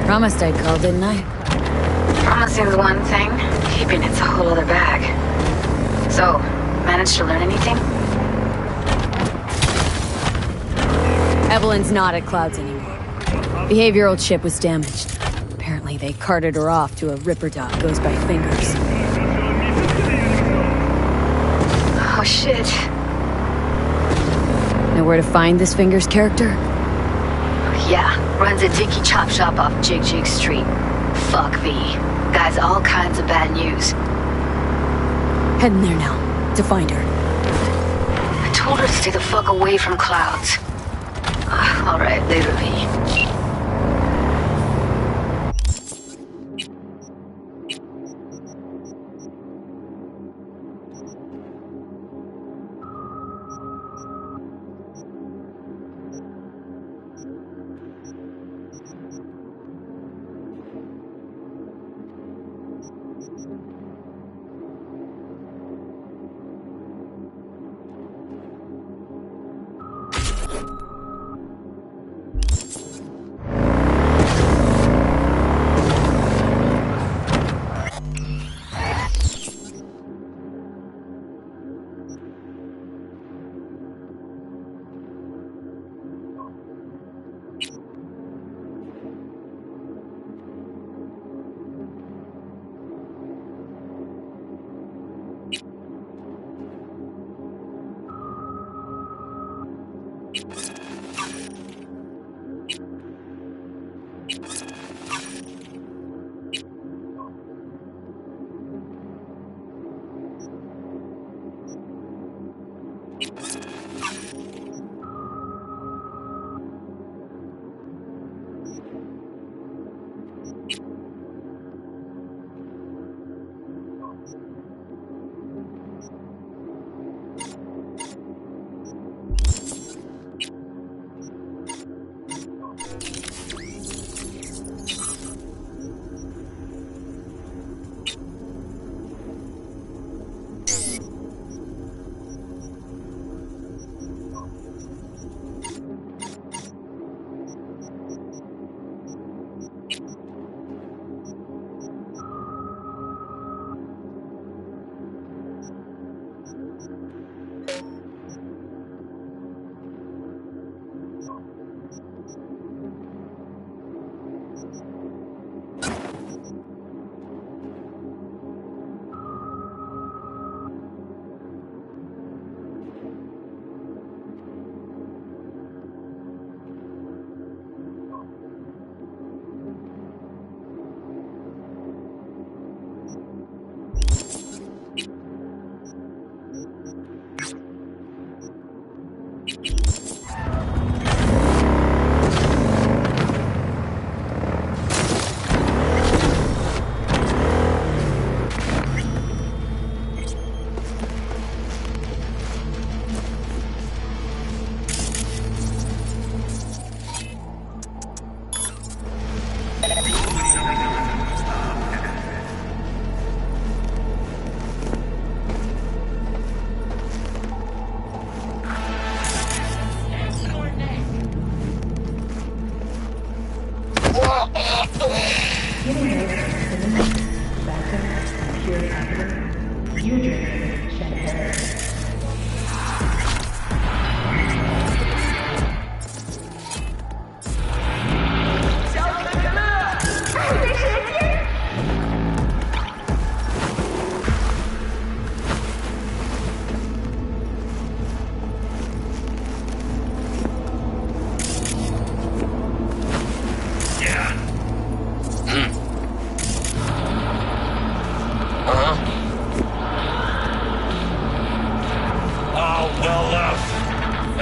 Promised I'd call, didn't I? Promising's one thing, keeping it's a whole other bag. So, managed to learn anything? Evelyn's not at Clouds anymore. Behavioral chip was damaged. Apparently they carted her off to a Ripper dog goes by Fingers. Oh shit. Know where to find this Fingers character? Yeah, runs a dinky chop shop off Jig Jig Street. Fuck V. Guy's all kinds of bad news. Heading there now, to find her. I told her to stay the fuck away from Clouds. Alright, later V.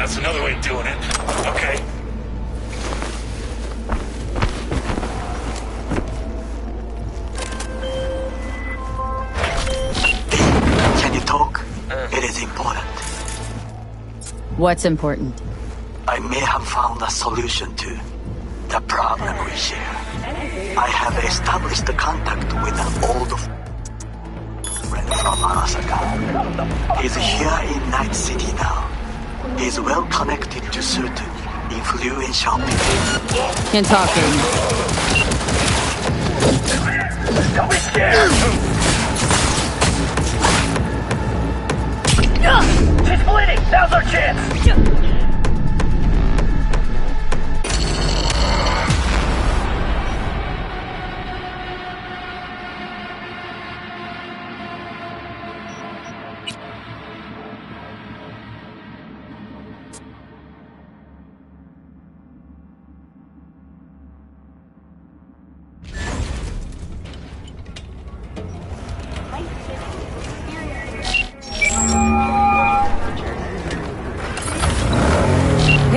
That's another way of doing it. Okay. Can you talk? It is important. What's important? I may have found a solution to the problem we share. I have established contact with an old friend from Arasaka. He's here in Night City now. He's well connected to certain influential people. Can't talk anymore. Don't be scared! She's bleeding! Now's our chance!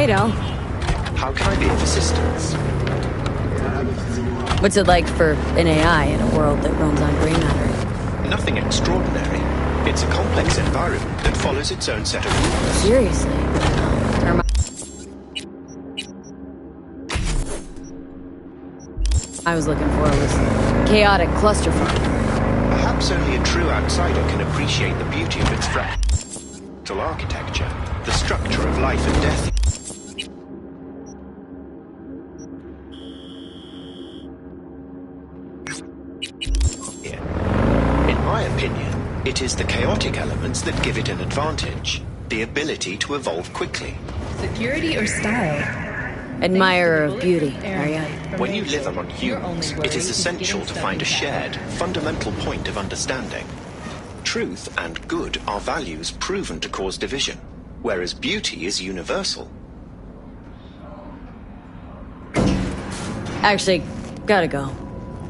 Hey, Del. How can I be of assistance? What's it like for an AI in a world that runs on gray matter? Nothing extraordinary. It's a complex environment that follows its own set of rules. Seriously. I was looking for was chaotic clusterfuck. Perhaps only a true outsider can appreciate the beauty of its fractal architecture, the structure of life and death. In my opinion, it is the chaotic elements that give it an advantage, the ability to evolve quickly. Security or style? Admirer of beauty, are ya? When you live among humans, it is essential to find a shared, fundamental point of understanding. Truth and good are values proven to cause division, whereas beauty is universal. Actually, gotta go.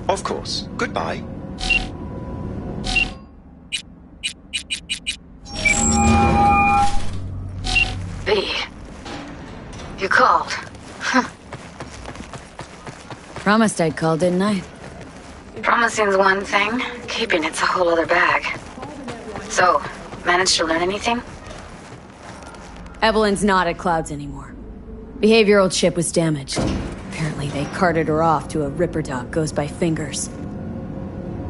Of course. Goodbye. V. You called. Promised I'd call, didn't I? Promising's one thing, keeping it's a whole other bag. So, managed to learn anything? Evelyn's not at Clouds anymore. Behavioral chip was damaged. Apparently they carted her off to a Ripper dock goes by Fingers.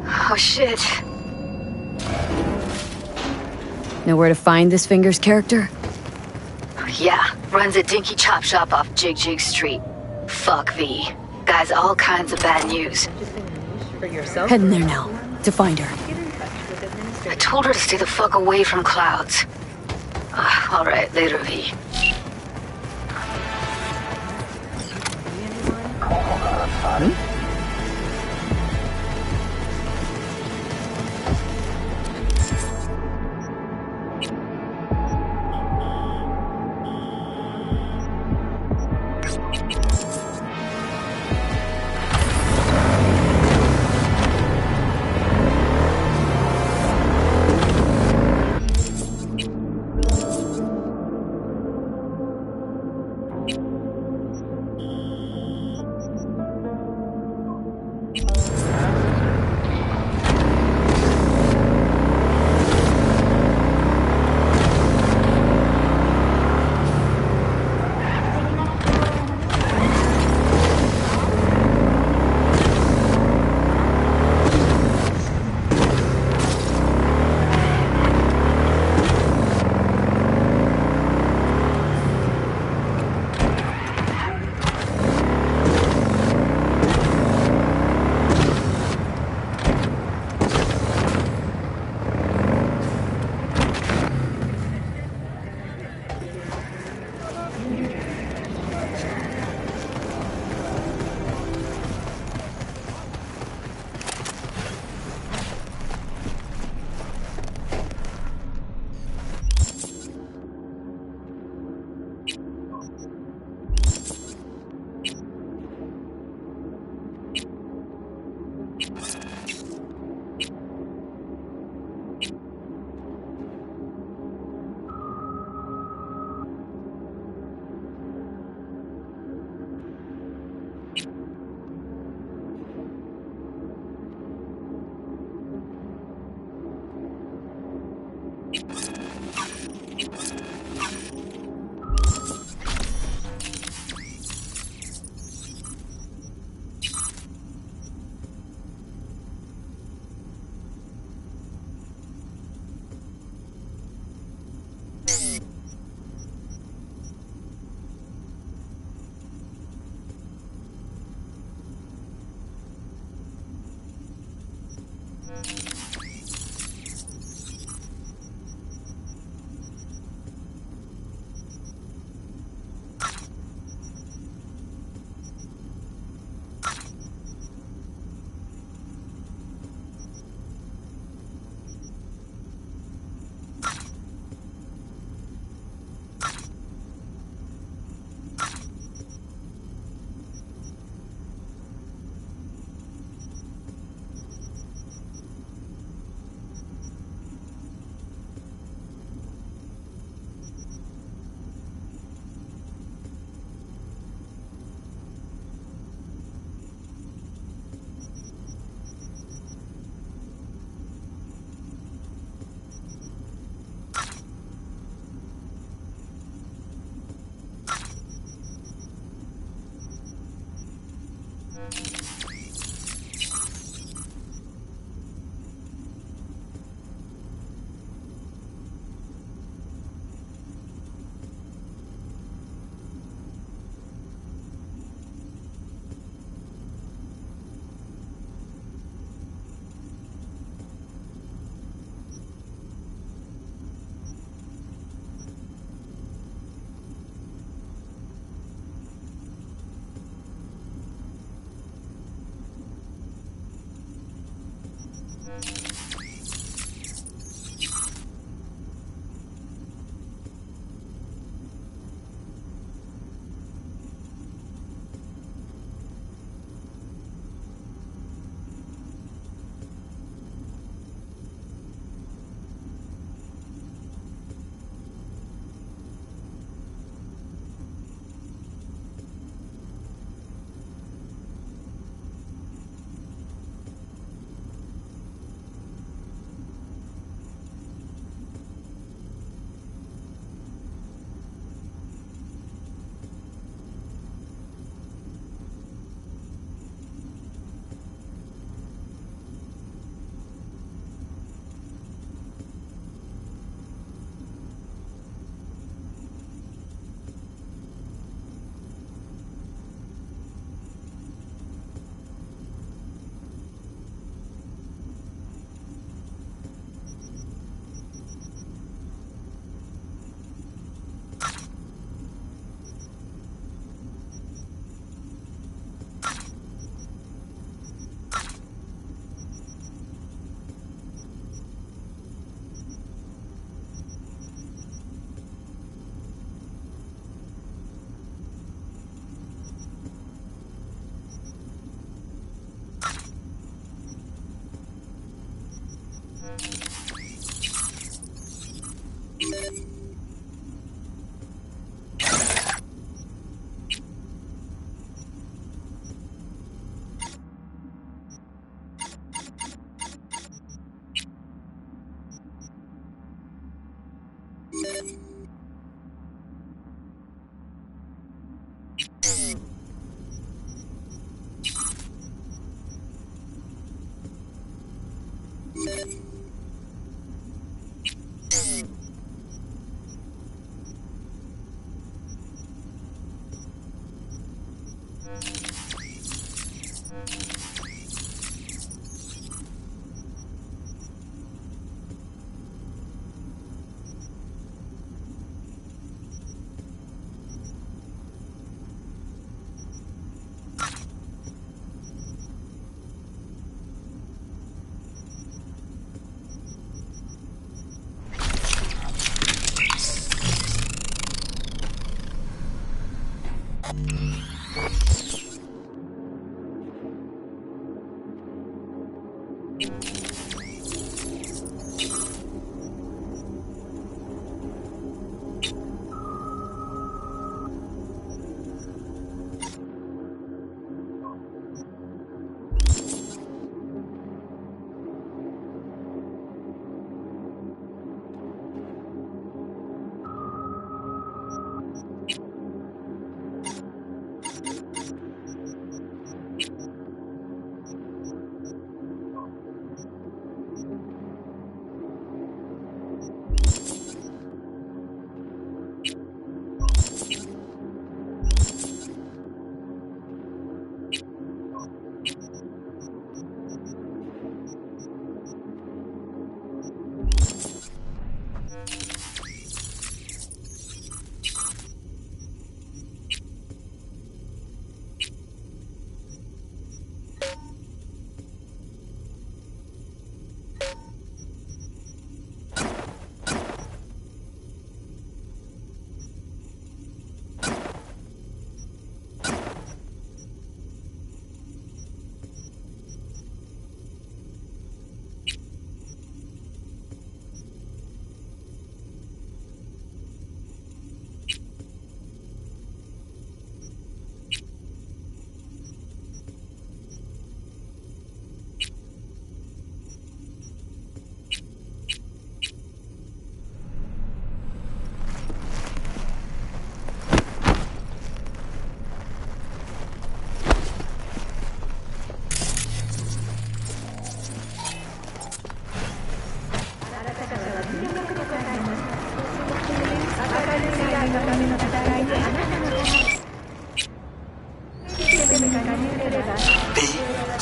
Oh shit. Know where to find this Fingers character? Yeah, runs a dinky chop shop off Jig Street. Fuck V. Guy's all kinds of bad news. Heading there now, to find her. I told her to stay the fuck away from Clouds. Alright, later, V.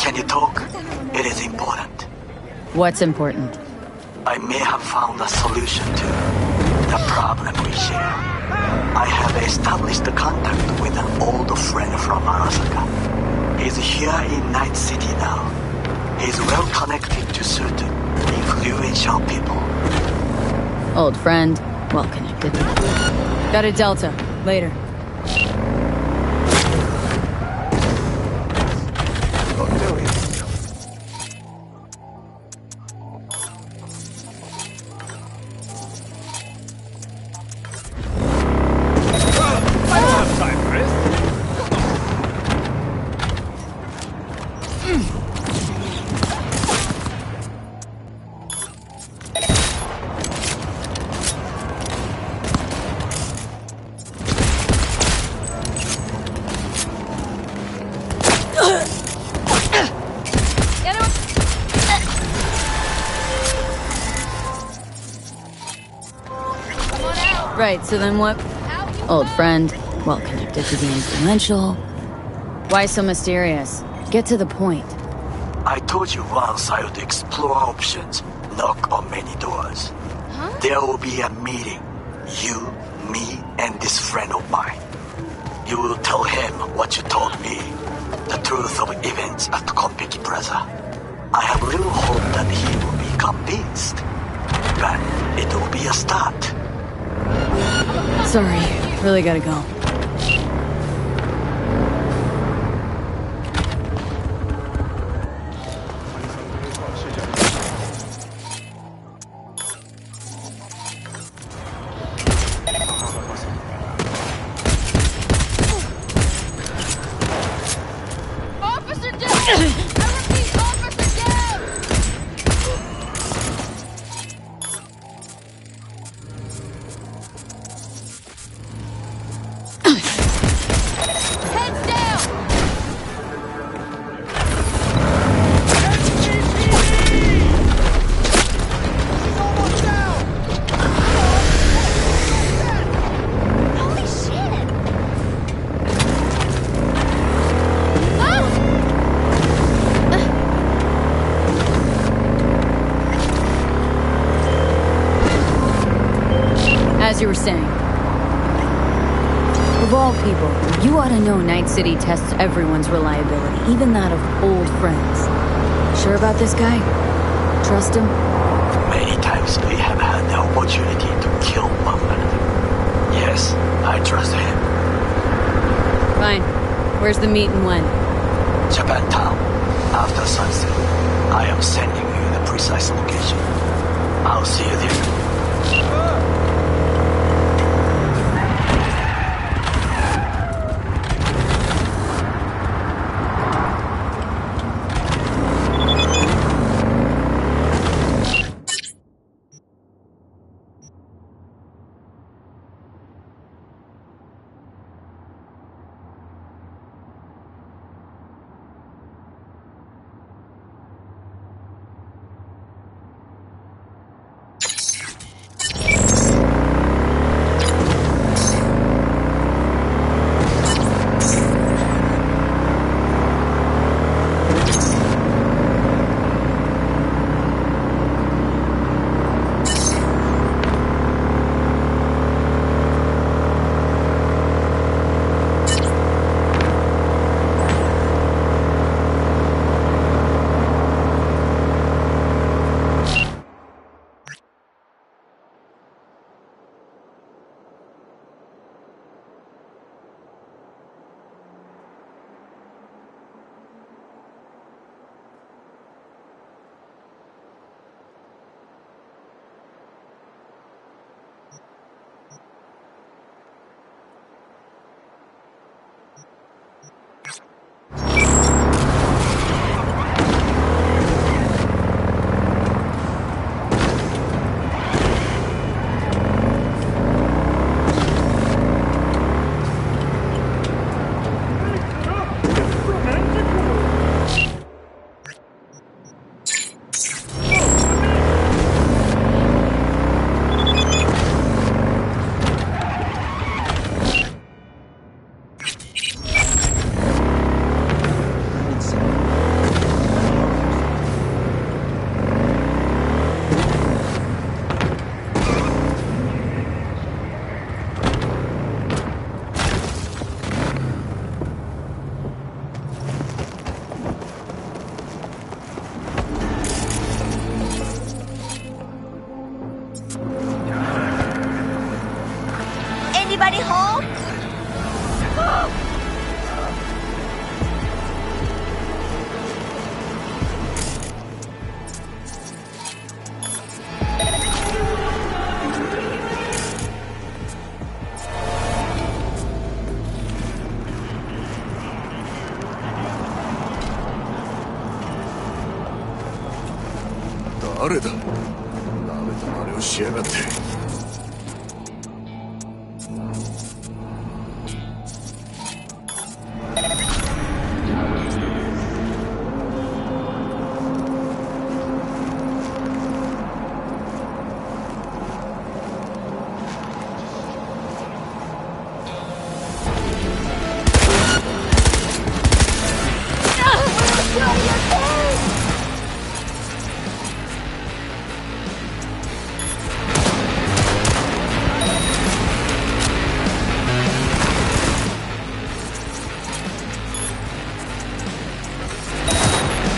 Can you talk? It is important. What's important? I may have found a solution to the problem we share. I have established contact with an old friend from Arasaka. He's here in Night City now. He's well connected to certain influential people. Old friend, well connected. Got a Delta. Later. Right, so then what? Old friend, well connected to the influential. Why so mysterious? Get to the point. I told you once I would explore options, knock on many doors. There will be a meeting. You, me, and this friend of mine. You will tell him what you told me. The truth of events at Konpeki Plaza. I have little hope that he will be convinced. But it will be a start. Sorry, really gotta go. Officer down! I repeat, officer down! Heads down! Holy shit! As you were saying. Of all people, you ought to know Night City tests everyone's reliability, even that of old friends. Sure about this guy? Trust him? Many times we have had the opportunity to kill one another. Yes, I trust him. Fine. Where's the meet and when? Japantown, after sunset. I am sending you the precise location. I'll see you there. 誰だ？舐めた真似をしやがって。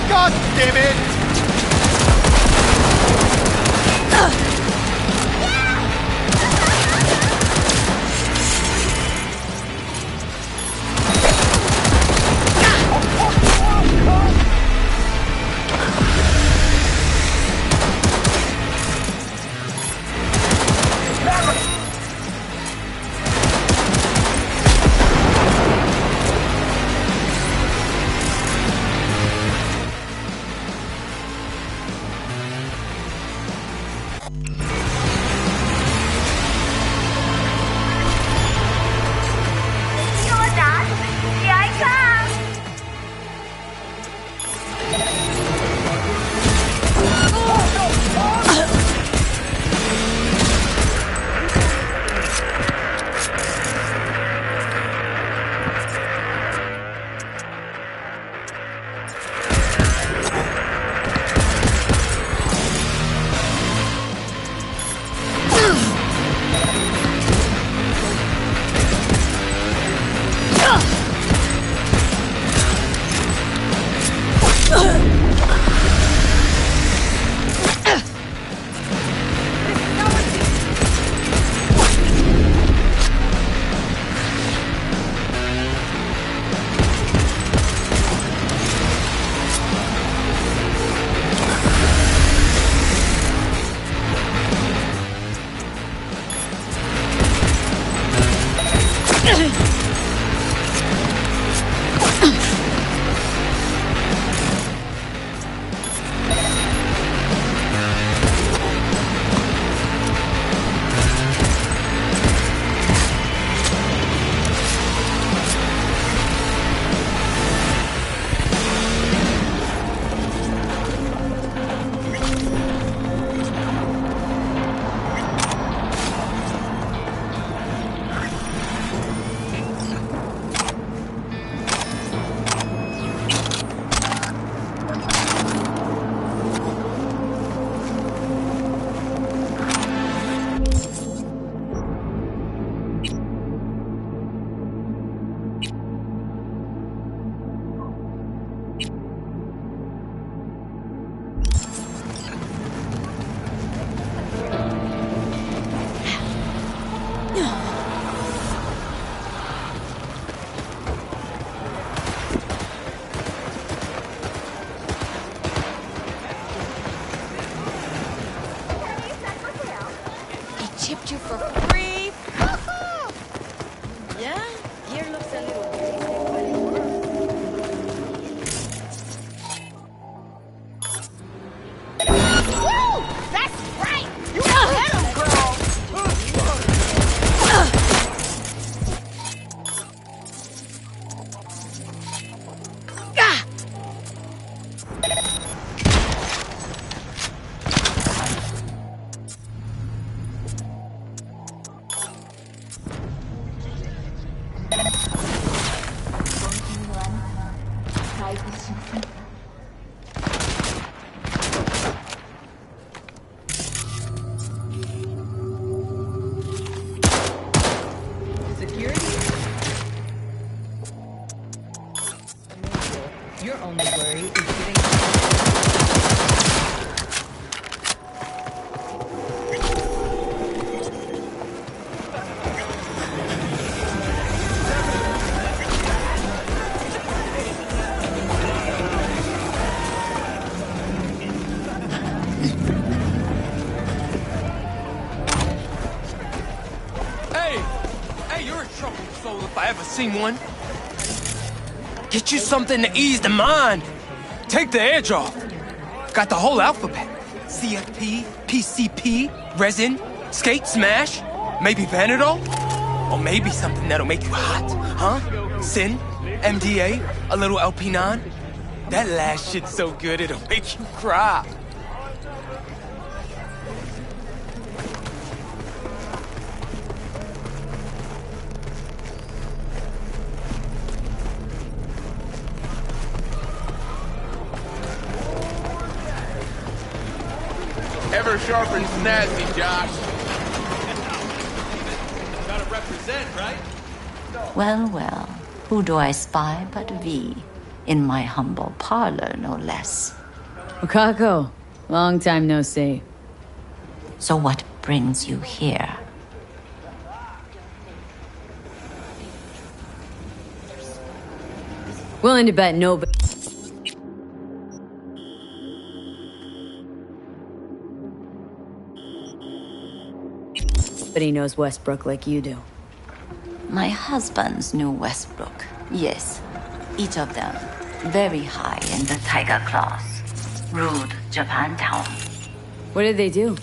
God damn it! Chipped you for free. Yeah, gear looks a little Woo! That's right! You hit him, girl! Your only worry is getting... Hey, you're a troubled soul if I ever seen one. Get you something to ease the mind. Take the edge off. Got the whole alphabet. CFP, PCP, resin, skate, smash, maybe Panadol? Or maybe something that'll make you hot, huh? Sin, MDA, a little LP9? That last shit's so good it'll make you cry. Ever sharp and snazzy, Josh. Gotta represent, right? Well, well, who do I spy but V? In my humble parlor, no less. Wakako, long time no see. So what brings you here? Willing to bet nobody. Nobody knows Westbrook like you do. My husbands knew Westbrook. Yes, each of them very high in the Tiger class. Ruled Japantown. What did they do?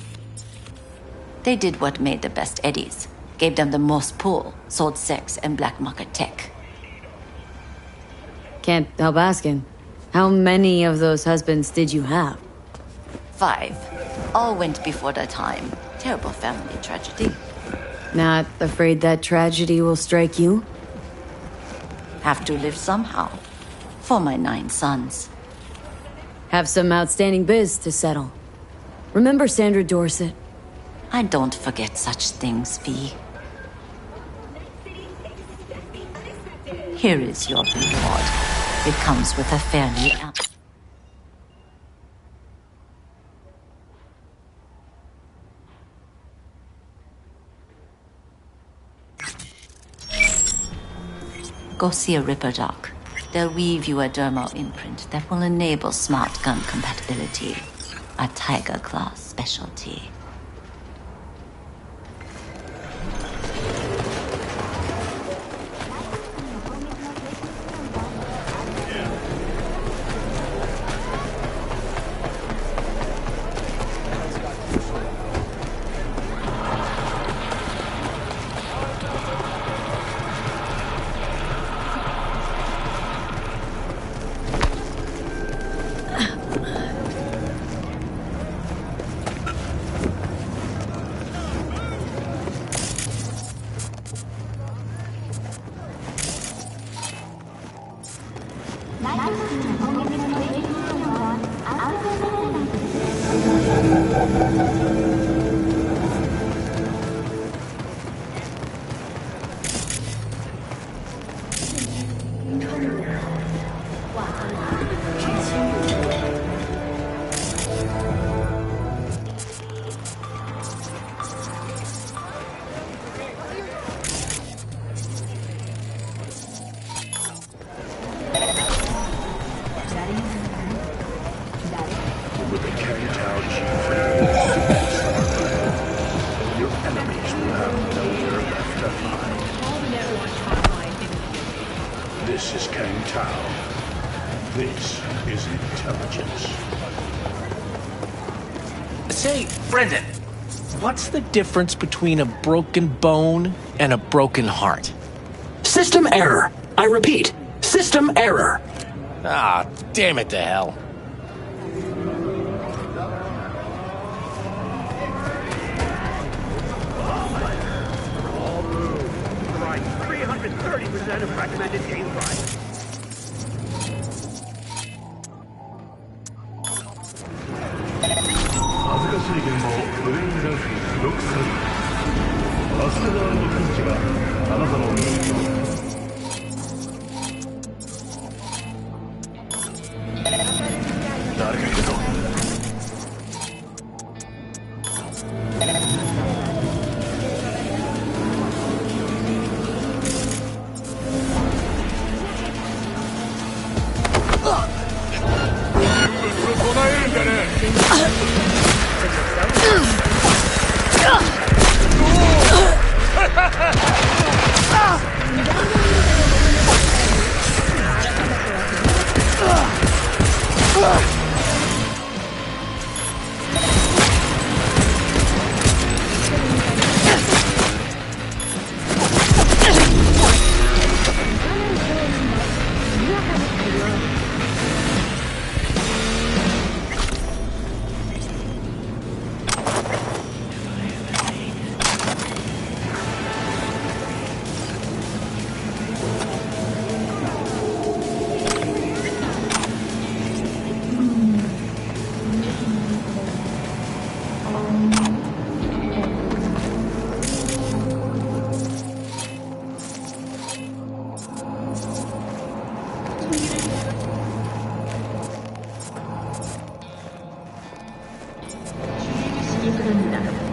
They did what made the best eddies. Gave them the most pull, sold sex and black market tech. Can't help asking. How many of those husbands did you have? 5. All went before their time. Terrible family tragedy. Not afraid that tragedy will strike you? Have to live somehow. For my 9 sons. Have some outstanding biz to settle. Remember Sandra Dorset? I don't forget such things, V. Here is your reward. It comes with a fairly... Go see a Ripper doc. They'll weave you a dermal imprint that will enable smart gun compatibility. A Tiger Class specialty. This is Kang Tao. This is intelligence. Say, Brendan, what's the difference between a broken bone and a broken heart? System error. I repeat, system error. Ah, damn it to hell. Right, 330% of recommended game price. 필요합니다.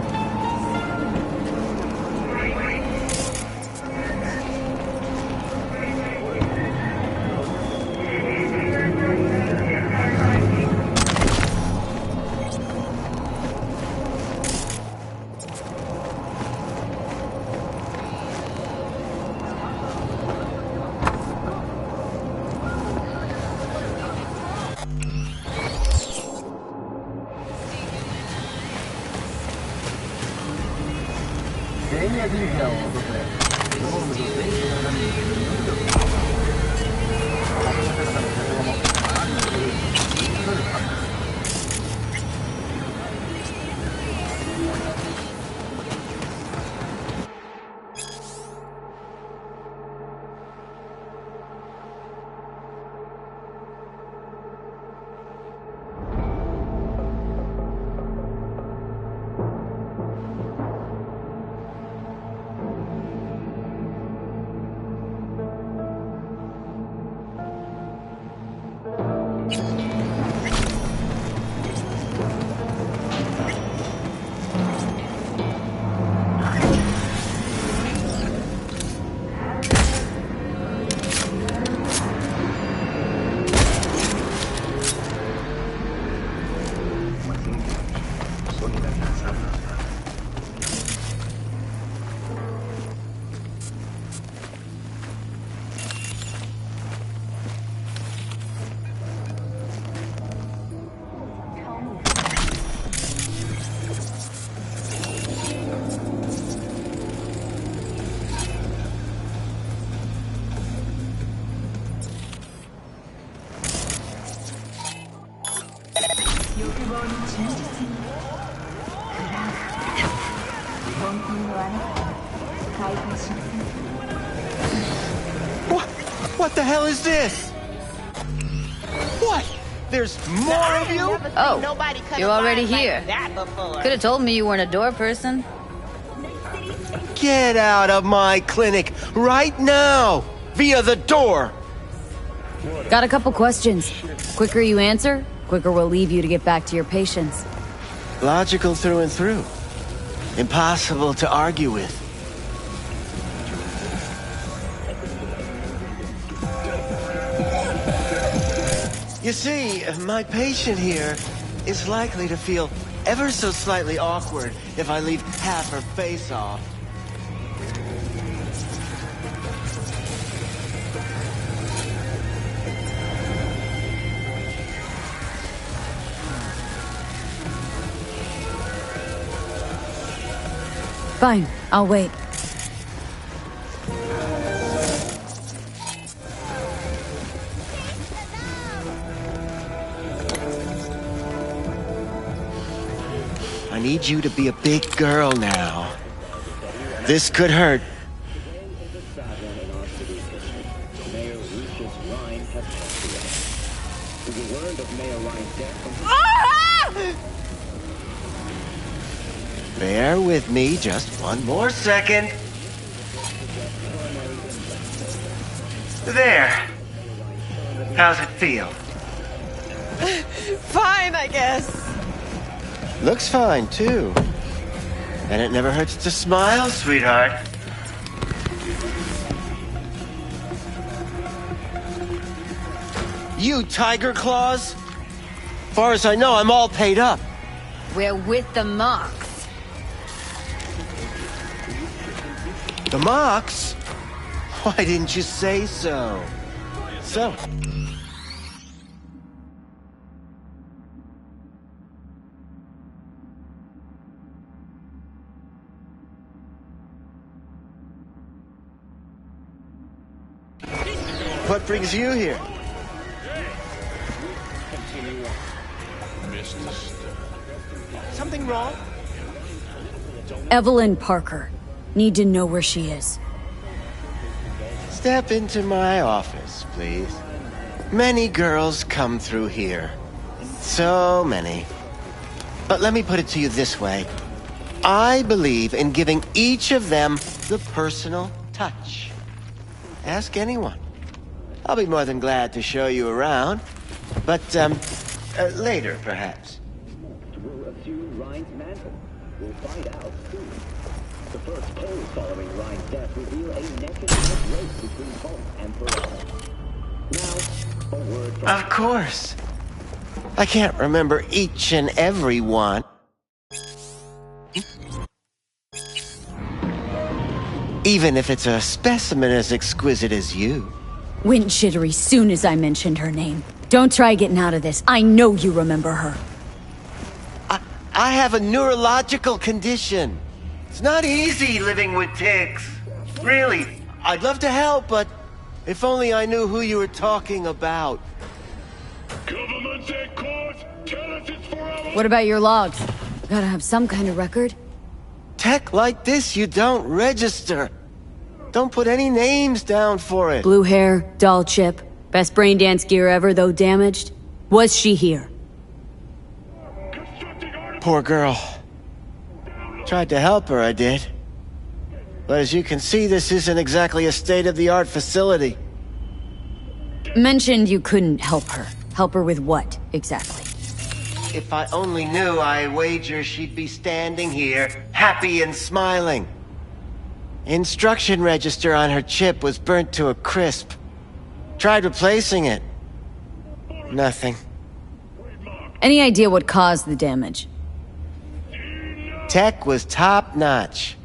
What the hell is this? What? There's more of you? Oh, you're already here. Could have told me you weren't a door person. Get out of my clinic right now! Via the door! Got a couple questions. Quicker you answer, quicker we'll leave you to get back to your patients. Logical through and through. Impossible to argue with. You see, my patient here is likely to feel ever so slightly awkward if I leave half her face off. Fine, I'll wait. I need you to be a big girl now. This could hurt. Bear with me just one more second. There. How's it feel? Fine, I guess. Looks fine, too. And it never hurts to smile, sweetheart. You, Tiger Claws? Far as I know, I'm all paid up. We're with the Mox. The Mox? Why didn't you say so? So... what brings you here? Something wrong? Evelyn Parker. Need to know where she is. Step into my office, please. Many girls come through here. So many. But let me put it to you this way. I believe in giving each of them the personal touch. Ask anyone. I'll be more than glad to show you around. But, later, perhaps. We'll find out soon. The first polls following Ryan's death reveal a neck-and-neck race between Hulk and Ferraro. Now, a word from... Of course. I can't remember each and every one. Even if it's a specimen as exquisite as you. Went jittery soon as I mentioned her name. Don't try getting out of this. I know you remember her. I have a neurological condition. It's not easy living with tics. Really, I'd love to help, but if only I knew who you were talking about. Government at court, tell us it's for our... What about your logs? Gotta have some kind of record. Tech like this you don't register. Don't put any names down for it. Blue hair, doll chip, best brain dance gear ever, though damaged. Was she here? Poor girl. Tried to help her, I did. But as you can see, this isn't exactly a state-of-the-art facility. Mentioned you couldn't help her. Help her with what, exactly? If I only knew, I wager she'd be standing here, happy and smiling. Instruction register on her chip was burnt to a crisp. Tried replacing it. Nothing. Any idea what caused the damage? Tech was top-notch.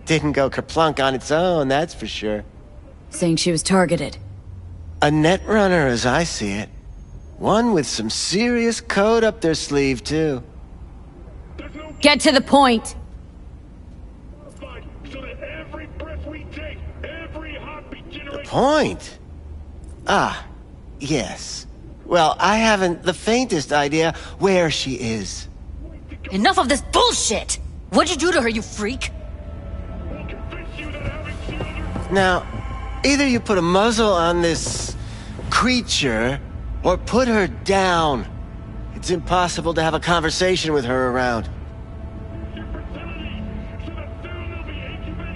Didn't go kerplunk on its own, that's for sure. Saying she was targeted. A netrunner, as I see it. One with some serious code up their sleeve, too. Get to the point! The point? Ah, yes. Well, I haven't the faintest idea where she is. Enough of this bullshit! What'd you do to her, you freak? Now, either you put a muzzle on this creature, or put her down. It's impossible to have a conversation with her around.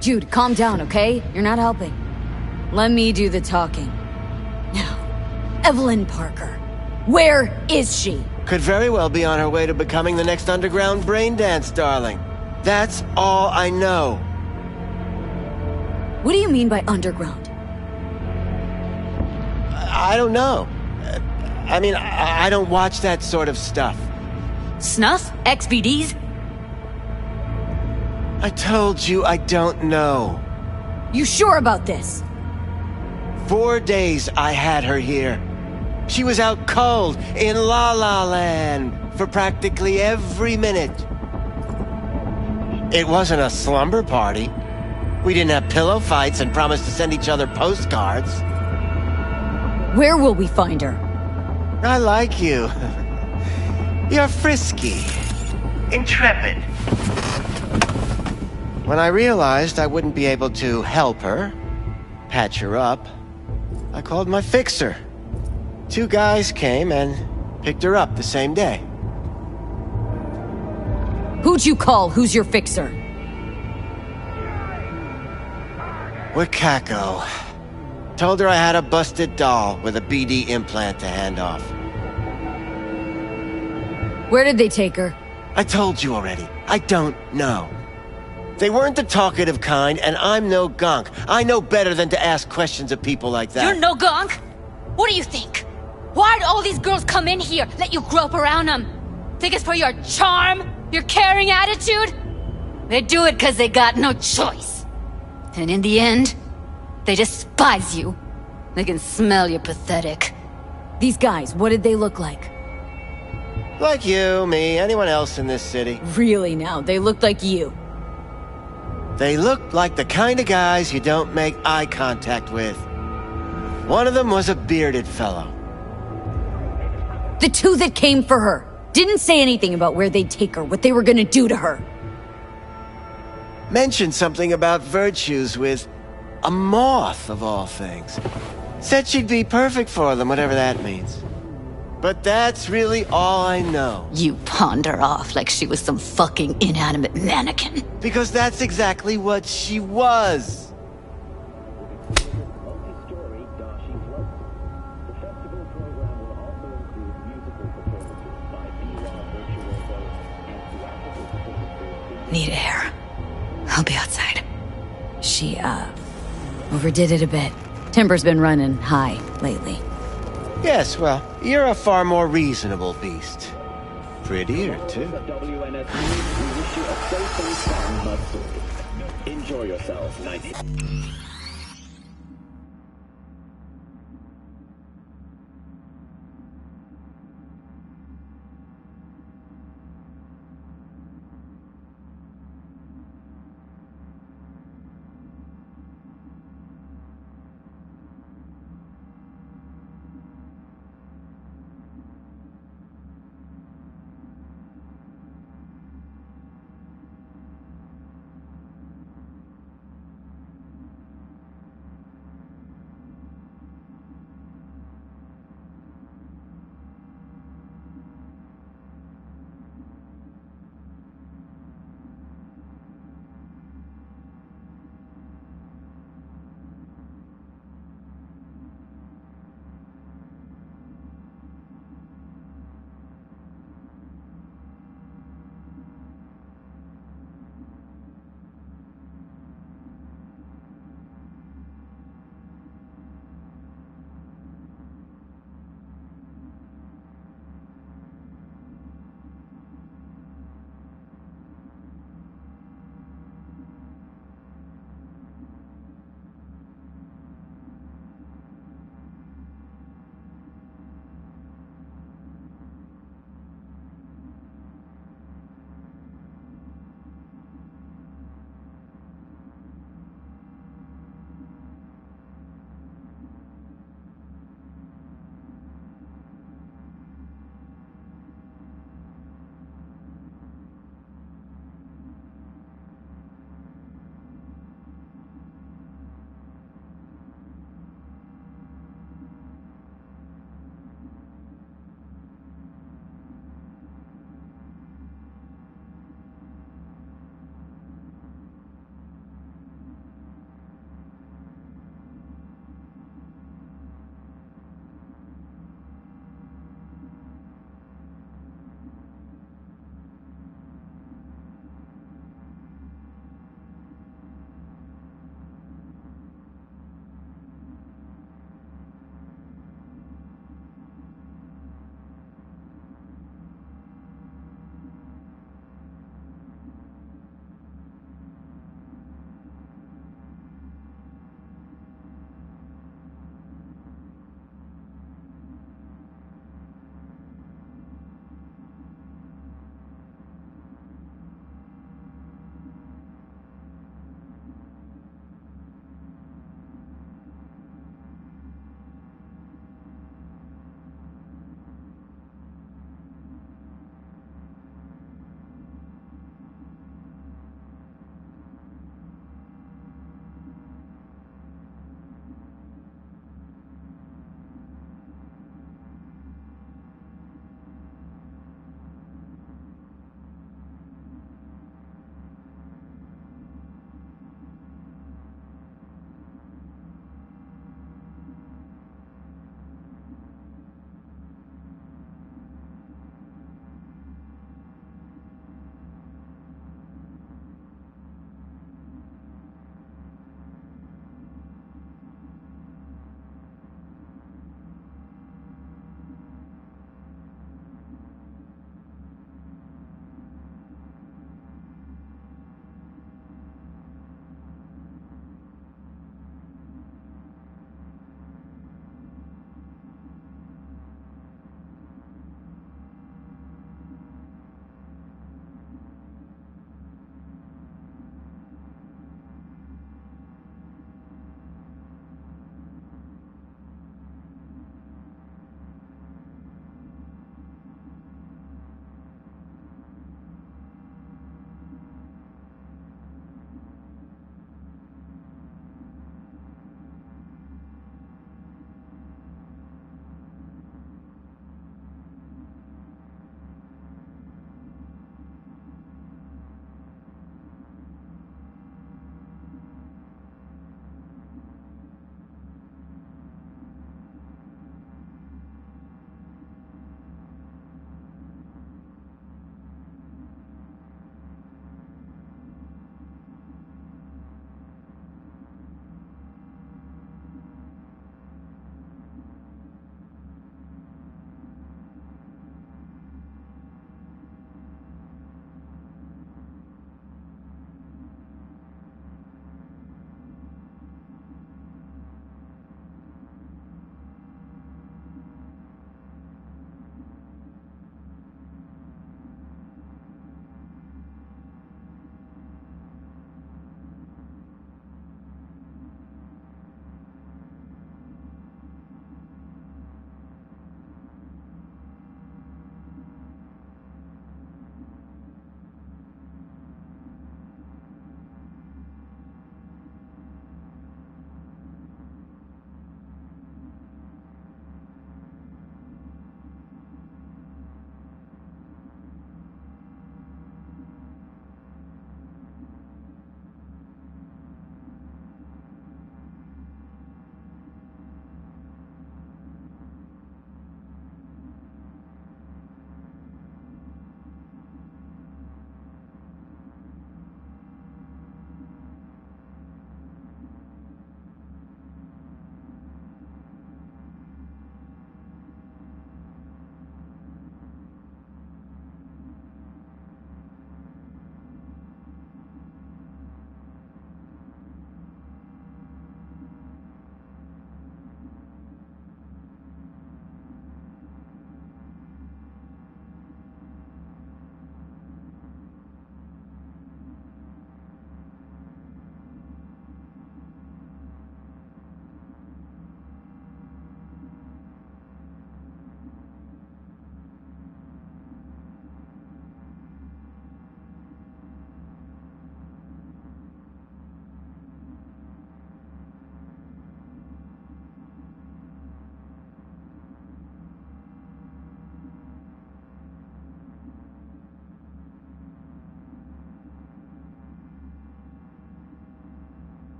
Jude, calm down, okay? You're not helping. Let me do the talking. Now, Evelyn Parker. Where is she? Could very well be on her way to becoming the next underground braindance darling. That's all I know. What do you mean by underground? I don't know. I mean, I don't watch that sort of stuff. Snuff? XBDs? I told you I don't know. You sure about this? 4 days I had her here. She was out cold in La La Land for practically every minute. It wasn't a slumber party. We didn't have pillow fights and promised to send each other postcards. Where will we find her? I like you. You're frisky. Intrepid. When I realized I wouldn't be able to help her, patch her up, I called my fixer. 2 guys came and picked her up the same day. Who'd you call? Who's your fixer? Wakako. Told her I had a busted doll with a BD implant to hand off. Where did they take her? I told you already. I don't know. They weren't the talkative kind, and I'm no gunk. I know better than to ask questions of people like that. You're no gunk? What do you think? Why'd all these girls come in here, let you grope around them? Think it's for your charm? Your caring attitude? They do it because they got no choice. And in the end, they despise you. They can smell you're pathetic. These guys, what did they look like? Like you, me, anyone else in this city. Really now, they looked like you. They looked like the kind of guys you don't make eye contact with. One of them was a bearded fellow. The 2 that came for her didn't say anything about where they'd take her, what they were gonna do to her. Mentioned something about virtues with a moth, of all things. Said she'd be perfect for them, whatever that means. But that's really all I know. You pawned her off like she was some fucking inanimate mannequin. Because that's exactly what she was. Need air. I'll be outside. She, overdid it a bit. Temper's been running high lately. Yes, well, you're a far more reasonable beast. Prettier, too. WNS, we wish you a safe and sound Matsuri. Enjoy yourself, 90.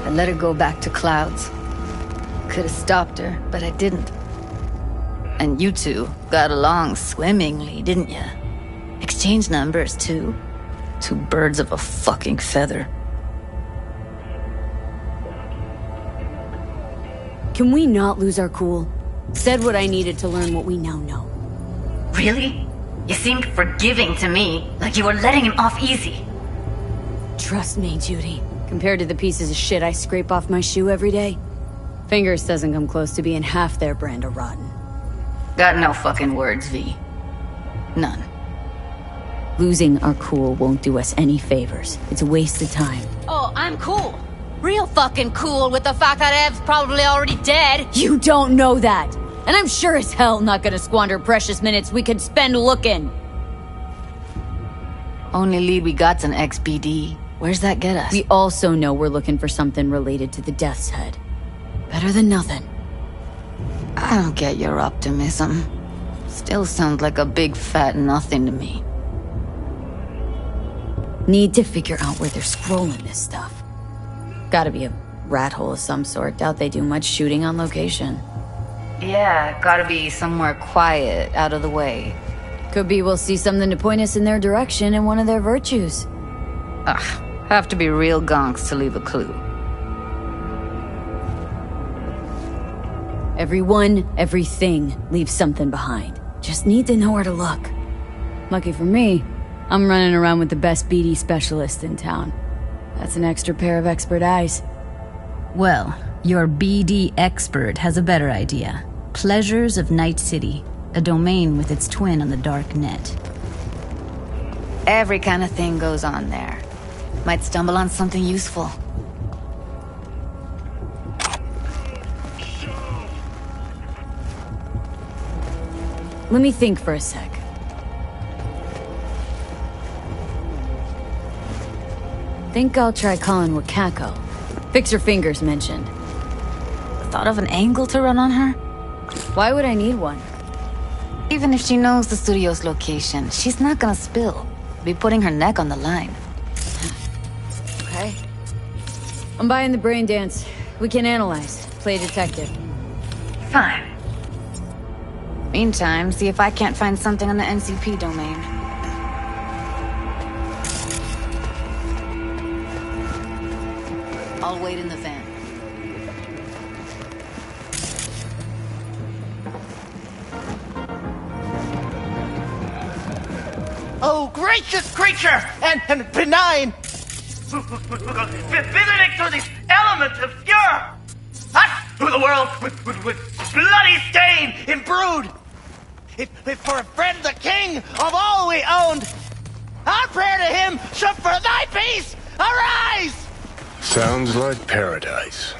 I let her go back to Clouds. Could have stopped her, but I didn't. And you two got along swimmingly, didn't ya? Exchanged numbers, too. Two birds of a fucking feather. Can we not lose our cool? Said what I needed to learn what we now know. Really? You seemed forgiving to me, like you were letting him off easy. Trust me, Judy. Compared to the pieces of shit I scrape off my shoe every day, Fingers doesn't come close to being half their brand of rotten. Got no fucking words, V. None. Losing our cool won't do us any favors. It's a waste of time. Oh, I'm cool. Real fucking cool with the fact that Ev's probably already dead. You don't know that! And I'm sure as hell not gonna squander precious minutes we could spend looking. Only lead we got's an XBD. Where's that get us? We also know we're looking for something related to the Death's Head. Better than nothing. I don't get your optimism. Still sounds like a big fat nothing to me. Need to figure out where they're scrolling this stuff. Gotta be a rat hole of some sort. Doubt they do much shooting on location. Yeah, gotta be somewhere quiet, out of the way. Could be we'll see something to point us in their direction in one of their virtues. Ugh, have to be real gonks to leave a clue. Everyone, everything leaves something behind. Just need to know where to look. Lucky for me, I'm running around with the best BD specialist in town. That's an extra pair of expert eyes. Well, your BD expert has a better idea. Pleasures of Night City, a domain with its twin on the dark net. Every kind of thing goes on there. Might stumble on something useful. Let me think for a sec. Think I'll try calling Wakako. Fixer Fingers mentioned. Thought of an angle to run on her? Why would I need one? Even if she knows the studio's location, she's not gonna spill. Be putting her neck on the line. Okay. I'm buying the brain dance. We can analyze. Play detective. Fine. Meantime, see if I can't find something on the NCP domain. I'll wait in the van. Oh, gracious creature and benign! Visiting through these elements obscure! Us through the world with bloody stain imbrued! If for a friend the king of all we owned, our prayer to him should for thy peace arise! Sounds like paradise.